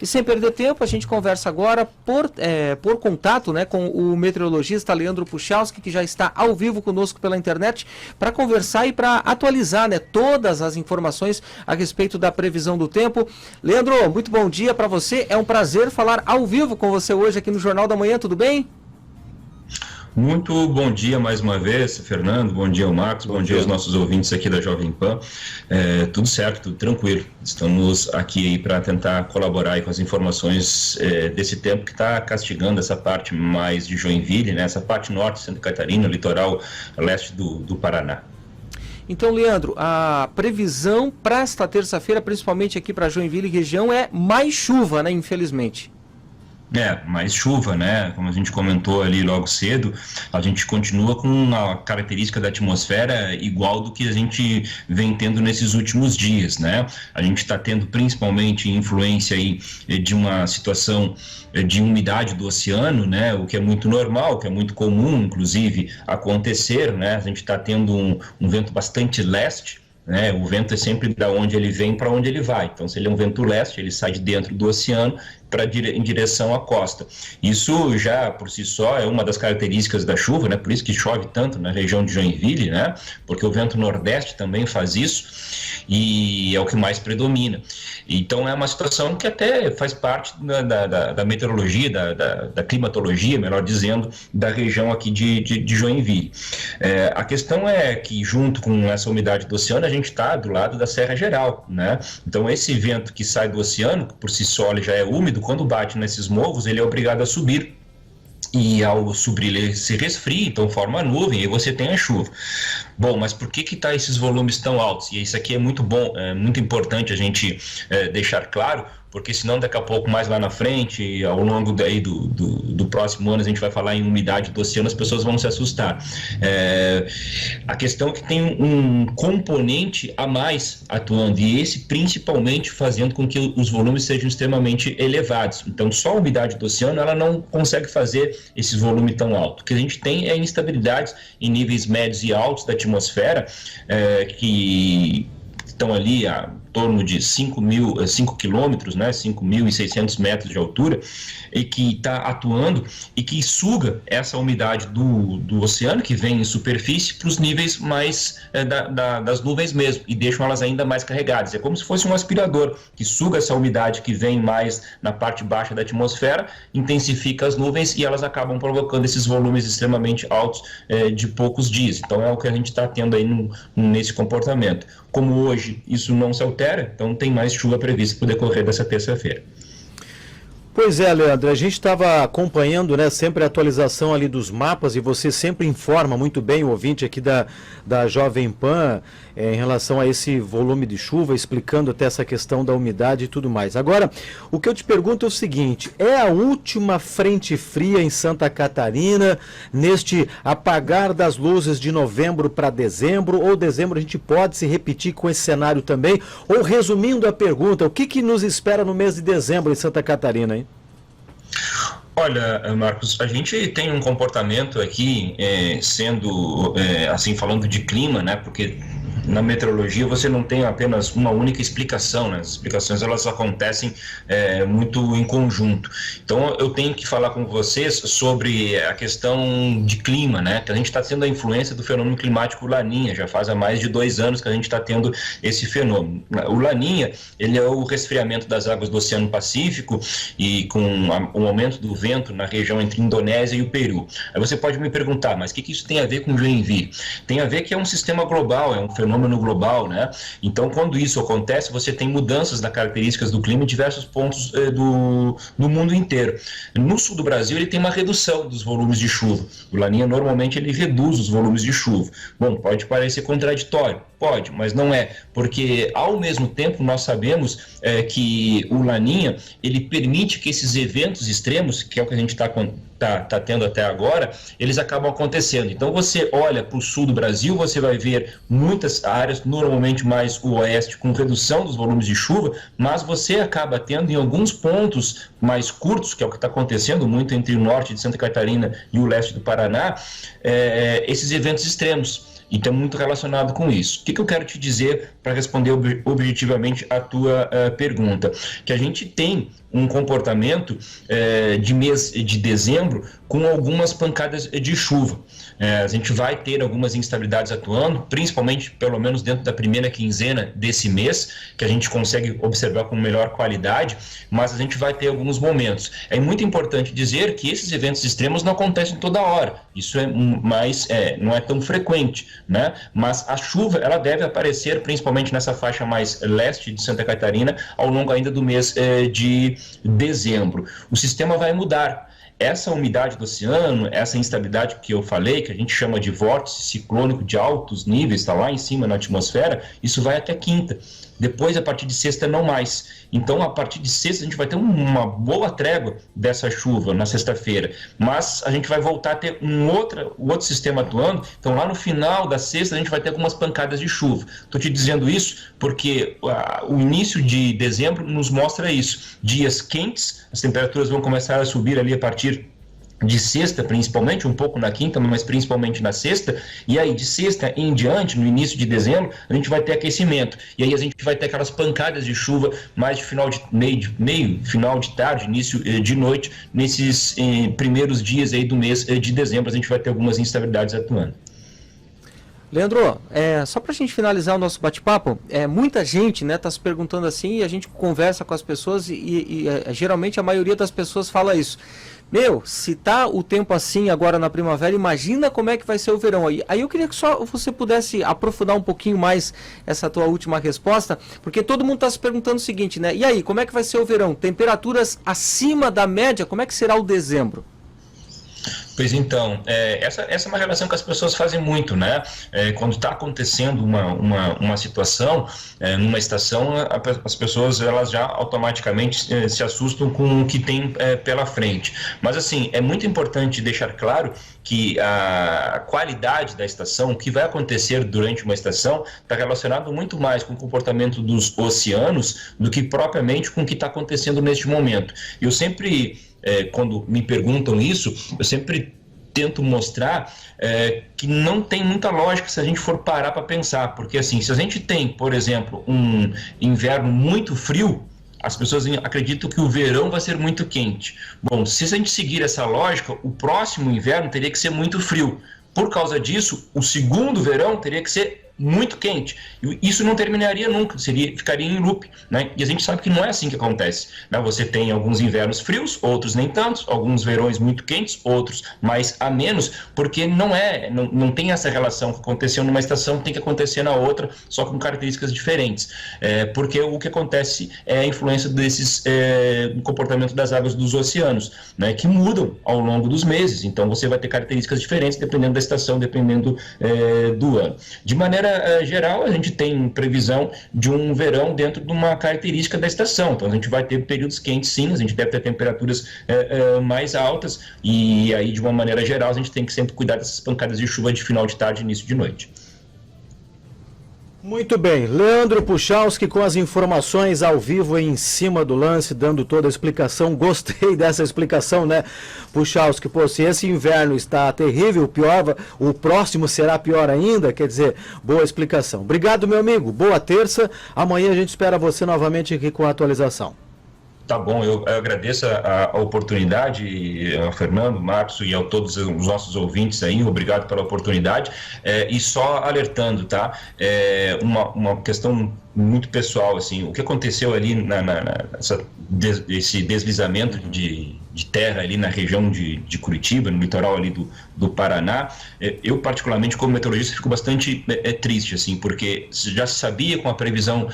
E sem perder tempo, a gente conversa agora por contato, né, com o meteorologista Leandro Puchalski, que já está ao vivo conosco pela internet, para conversar e para atualizar, né, todas as informações a respeito da previsão do tempo. Leandro, muito bom dia para você. É um prazer falar ao vivo com você hoje aqui no Jornal da Manhã, tudo bem? Muito bom dia mais uma vez, Fernando, bom dia ao Marcos, bom dia aos nossos ouvintes aqui da Jovem Pan. Tudo certo, tudo tranquilo. Estamos aqui para tentar colaborar aí com as informações desse tempo que está castigando essa parte mais de Joinville, né? Essa parte norte de Santa Catarina, litoral leste do Paraná. Então, Leandro, a previsão para esta terça-feira, principalmente aqui para Joinville e região, é mais chuva, né? Infelizmente. Mais chuva, né? Como a gente comentou ali logo cedo, a gente continua com uma característica da atmosfera igual do que a gente vem tendo nesses últimos dias, né? A gente está tendo principalmente influência aí de uma situação de umidade do oceano, né? O que é muito normal, o que é muito comum, inclusive, acontecer, né? A gente está tendo um vento bastante leste, né? O vento é sempre da onde ele vem para onde ele vai. Então, se ele é um vento leste, ele sai de dentro do oceano em direção à costa. Isso já por si só é uma das características da chuva, né? Por isso que chove tanto na região de Joinville, né? Porque o vento nordeste também faz isso e é o que mais predomina. Então é uma situação que até faz parte da meteorologia, da climatologia, melhor dizendo, da região aqui de Joinville. A questão é que junto com essa umidade do oceano a gente está do lado da Serra Geral, né? Então esse vento que sai do oceano, que por si só ele já é úmido, quando bate nesses morros, ele é obrigado a subir. E ao subir ele se resfria, então forma a nuvem e você tem a chuva. Bom, mas por que tá esses volumes tão altos? E isso aqui é muito bom, é muito importante a gente deixar claro, porque senão daqui a pouco, mais lá na frente, ao longo daí do próximo ano, a gente vai falar em umidade do oceano, as pessoas vão se assustar. A questão é que tem um componente a mais atuando, e esse principalmente fazendo com que os volumes sejam extremamente elevados. Então, só a umidade do oceano, ela não consegue fazer esse volume tão alto. O que a gente tem é instabilidades em níveis médios e altos da atmosfera, que estão ali a torno de 5 quilômetros, né, 5.600 metros de altura, e que está atuando e que suga essa umidade do oceano, que vem em superfície, para os níveis mais das nuvens mesmo, e deixam elas ainda mais carregadas. É como se fosse um aspirador que suga essa umidade que vem mais na parte baixa da atmosfera, intensifica as nuvens e elas acabam provocando esses volumes extremamente altos de poucos dias. Então é o que a gente está tendo aí nesse comportamento. Como hoje isso não se altera, então tem mais chuva prevista para o decorrer dessa terça-feira. Pois é, Leandro, a gente estava acompanhando, né, sempre a atualização ali dos mapas, e você sempre informa muito bem o ouvinte aqui da Jovem Pan em relação a esse volume de chuva, explicando até essa questão da umidade e tudo mais. Agora, o que eu te pergunto é o seguinte: é a última frente fria em Santa Catarina, neste apagar das luzes de novembro para dezembro, ou dezembro a gente pode se repetir com esse cenário também? Ou, resumindo a pergunta, o que nos espera no mês de dezembro em Santa Catarina, hein? Olha, Marcos, a gente tem um comportamento aqui, assim, falando de clima, né? Porque na meteorologia você não tem apenas uma única explicação, né? As explicações elas acontecem muito em conjunto. Então eu tenho que falar com vocês sobre a questão de clima, né? Que a gente está tendo a influência do fenômeno climático Laninha, já faz há mais de 2 anos que a gente está tendo esse fenômeno. O Laninha, ele é o resfriamento das águas do Oceano Pacífico, e com o aumento do vento na região entre Indonésia e o Peru. Aí você pode me perguntar, mas o que isso tem a ver com Joinville? Tem a ver que é um sistema global, é um fenômeno global, né? Então, quando isso acontece, você tem mudanças nas características do clima em diversos pontos do mundo inteiro. No sul do Brasil, ele tem uma redução dos volumes de chuva. O Laninha, normalmente, ele reduz os volumes de chuva. Bom, pode parecer contraditório. Pode, mas não é, porque ao mesmo tempo nós sabemos que o Laninha, ele permite que esses eventos extremos, que é o que a gente está tendo até agora, eles acabam acontecendo. Então você olha para o sul do Brasil, você vai ver muitas áreas, normalmente mais o oeste, com redução dos volumes de chuva, mas você acaba tendo em alguns pontos mais curtos, que é o que está acontecendo muito entre o norte de Santa Catarina e o leste do Paraná, esses eventos extremos. e está muito relacionado com isso. O que eu quero te dizer para responder objetivamente a tua pergunta? Que a gente tem um comportamento de mês de dezembro com algumas pancadas de chuva. A gente vai ter algumas instabilidades atuando, principalmente, pelo menos dentro da primeira quinzena desse mês, que a gente consegue observar com melhor qualidade, mas a gente vai ter alguns momentos. É muito importante dizer que esses eventos extremos não acontecem toda hora, isso não é tão frequente, né? Mas a chuva, ela deve aparecer principalmente nessa faixa mais leste de Santa Catarina, ao longo ainda do mês de dezembro. O sistema vai mudar. Essa umidade do oceano, essa instabilidade que eu falei, que a gente chama de vórtice ciclônico de altos níveis, está lá em cima na atmosfera, isso vai até quinta. Depois, a partir de sexta, não mais. Então, a partir de sexta, a gente vai ter uma boa trégua dessa chuva na sexta-feira. Mas a gente vai voltar a ter um outro sistema atuando. Então, lá no final da sexta, a gente vai ter algumas pancadas de chuva. Estou te dizendo isso porque o início de dezembro nos mostra isso. Dias quentes, as temperaturas vão começar a subir ali a partir de sexta, principalmente, um pouco na quinta, mas principalmente na sexta, e aí de sexta em diante, no início de dezembro, a gente vai ter aquecimento, e aí a gente vai ter aquelas pancadas de chuva mais de final de final de tarde, início de noite, nesses primeiros dias aí do mês de dezembro, a gente vai ter algumas instabilidades atuando. Leandro, só para a gente finalizar o nosso bate-papo, muita gente está se perguntando assim, e a gente conversa com as pessoas e geralmente a maioria das pessoas fala isso. Se tá o tempo assim agora na primavera, imagina como é que vai ser o verão aí. Aí eu queria que só você pudesse aprofundar um pouquinho mais essa tua última resposta, porque todo mundo está se perguntando o seguinte, né? E aí, como é que vai ser o verão? Temperaturas acima da média, como é que será o dezembro? Pois então, essa é uma relação que as pessoas fazem muito, né? Quando está acontecendo uma situação, numa estação, as pessoas elas já automaticamente se assustam com o que tem pela frente. Mas assim, é muito importante deixar claro que a qualidade da estação, o que vai acontecer durante uma estação, está relacionado muito mais com o comportamento dos oceanos do que propriamente com o que está acontecendo neste momento. Eu sempre, quando me perguntam isso, eu sempre tento mostrar que não tem muita lógica se a gente for parar para pensar, porque assim, se a gente tem, por exemplo, um inverno muito frio, as pessoas acreditam que o verão vai ser muito quente. Bom, se a gente seguir essa lógica, o próximo inverno teria que ser muito frio. Por causa disso, o segundo verão teria que ser muito quente. Isso não terminaria nunca, ficaria em loop, né? E a gente sabe que não é assim que acontece, né? Você tem alguns invernos frios, outros nem tantos, alguns verões muito quentes, outros mais amenos, porque não tem essa relação que aconteceu numa estação, tem que acontecer na outra, só com características diferentes. Porque o que acontece é a influência desses comportamento das águas dos oceanos, né? Que mudam ao longo dos meses. Então você vai ter características diferentes dependendo da estação, dependendo do ano. De maneira geral, a gente tem previsão de um verão dentro de uma característica da estação. Então, a gente vai ter períodos quentes, sim, a gente deve ter temperaturas mais altas, e aí, de uma maneira geral, a gente tem que sempre cuidar dessas pancadas de chuva de final de tarde e início de noite. Muito bem, Leandro Puchalski com as informações ao vivo em cima do lance, dando toda a explicação. Gostei dessa explicação, né, Puchalski? Pô, se esse inverno está terrível, pior, o próximo será pior ainda, quer dizer, boa explicação. Obrigado, meu amigo, boa terça, amanhã a gente espera você novamente aqui com a atualização. Tá bom, eu agradeço a oportunidade, ao Fernando, Marcos e a todos os nossos ouvintes aí, obrigado pela oportunidade, e só alertando, tá? Uma questão muito pessoal, assim, o que aconteceu ali esse deslizamento de terra ali na região de Curitiba, no litoral ali do Paraná, eu particularmente como meteorologista fico bastante triste, assim, porque já se sabia com a previsão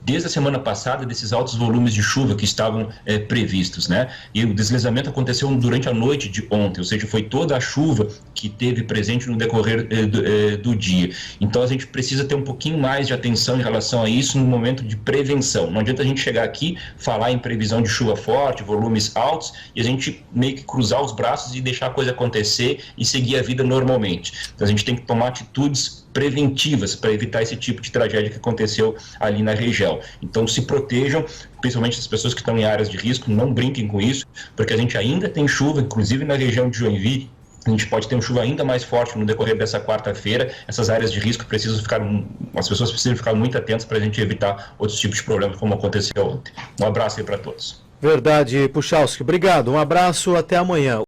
desde a semana passada desses altos volumes de chuva que estavam previstos, né? E o deslizamento aconteceu durante a noite de ontem, ou seja, foi toda a chuva que teve presente no decorrer do dia. Então a gente precisa ter um pouquinho mais de atenção em relação a isso no momento de prevenção. Não adianta a gente chegar aqui, falar em previsão de chuva forte, volumes altos, e a gente meio que cruzar os braços e deixar a coisa acontecer e seguir a vida normalmente. Então a gente tem que tomar atitudes preventivas para evitar esse tipo de tragédia que aconteceu ali na região. Então se protejam, principalmente as pessoas que estão em áreas de risco, não brinquem com isso, porque a gente ainda tem chuva, inclusive na região de Joinville, a gente pode ter uma chuva ainda mais forte no decorrer dessa quarta-feira. Essas áreas de risco as pessoas precisam ficar muito atentas para a gente evitar outros tipos de problemas como aconteceu ontem. Um abraço aí para todos. Verdade, Puchalski. Obrigado, um abraço, até amanhã.